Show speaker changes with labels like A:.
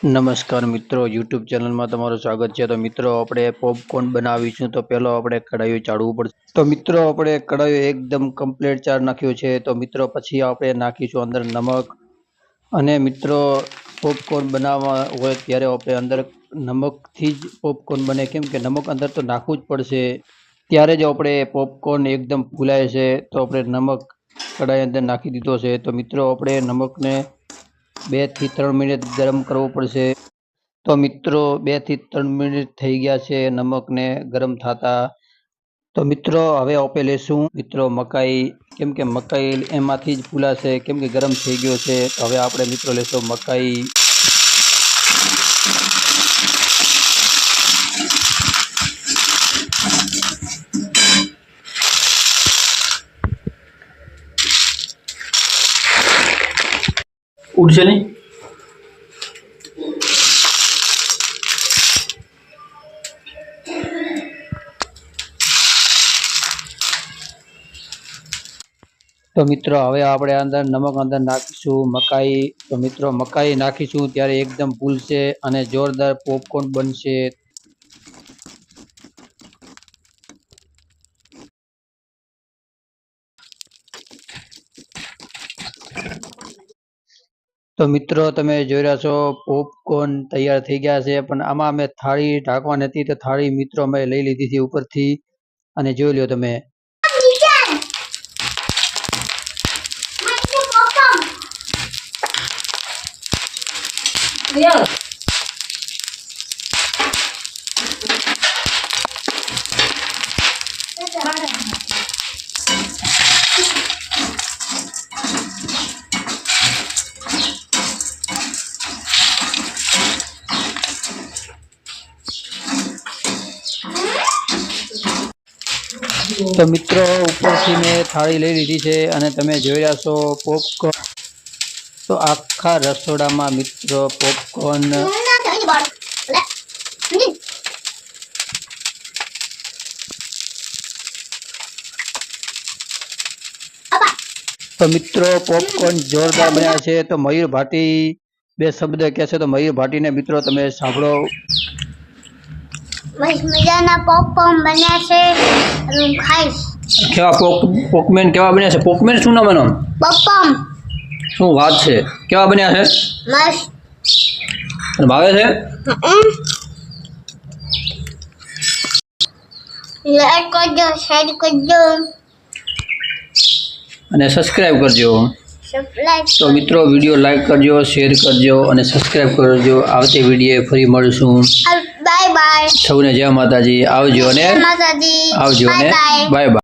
A: નમસ્કાર મિત્રો, યુટ્યુબ ચેનલમાં તમારું સ્વાગત છે। તો મિત્રો આપણે પોપકોર્ન બનાવીશું તો પહેલો આપણે કઢાઈ ચાળવું પડશે। તો મિત્રો આપણે કઢાઈ એકદમ કમ્પ્લીટ ચાર નાખ્યું છે। તો મિત્રો પછી આપણે નાખીશું અંદર નમક। અને મિત્રો પોપકોર્ન બનાવવા હોય ત્યારે આપણે અંદર નમકથી જ પોપકોર્ન બને, કેમ કે નમક અંદર તો નાખવું જ પડશે, ત્યારે જ આપણે પોપકોર્ન એકદમ ફૂલાય છે। તો આપણે નમક કઢાઈ અંદર નાખી દીધો છે। તો મિત્રો આપણે નમકને 2 થી 3 મિનિટ ગરમ કરવો પડશે। તો મિત્રો 2 થી 3 મિનિટ થઈ ગયા છે નમકને ગરમ થતા। તો મિત્રો હવે આપણે લેશું મિત્રો મકાઈ, કેમ કે મકાઈ એમાંથી જ ફૂલાશે, કેમ કે ગરમ થઈ ગયો છે। તો હવે આપણે મિત્રો લેશું મકાઈ। ઉડશે નહીં। તો મિત્રો હવે આપણે અંદર નમક અંદર નાખીશું મકાઈ। તો મિત્રો મકાઈ નાખીશું ત્યારે એકદમ ફૂલશે અને જોરદાર પોપકોર્ન બનશે। તો મિત્રો તમે જોઈ રહ્યા છો પોપકોર્ન તૈયાર થઈ ગયા છે, પણ આમાં અમે થાળી ઢાંકવાની હતી તો થાળી મિત્રો અમે લઈ લીધી હતી ઉપરથી, અને જોઈ લો તમે। તો મિત્રો ઉપરથી મેં થાળી લઈ લીધી છે અને તમે જોઈ રહ્યા છો પોપકોર્ન। તો આખા રસોડામાં મિત્રો પોપકોર્ન। તો મિત્રો પોપકોર્ન જોરદાર બન્યા છે। તો મયુર ભાટી 2 શબ્દ કહેશે, તો મયુર ભાટીને મિત્રો તમે સાંભળો।
B: બસ મજાના પોપકોર્ન બન્યા છે, હું ખાઈશ।
A: કેવા પોકમેન કેવા બન્યા છે? પોકમેન શું નામ એનું?
B: પોપકોર્ન।
A: શું વાત છે, કેવા બન્યા છે?
B: મસ્ત।
A: ભાવે છે?
B: લાઈક કરજો, શેર કરજો
A: અને સબસ્ક્રાઇબ કરજો।
B: સબસ્ક્રાઇબ।
A: તો મિત્રો વિડીયો લાઈક કરજો, શેર કરજો અને સબસ્ક્રાઇબ કરજો। આવતી વિડીયો ફરી મળશું।
B: Bye bye.
A: સૌને જય માતાજી। આવજો અને
B: માતાજી
A: આવજો અને
B: બાય
A: બાય બાય।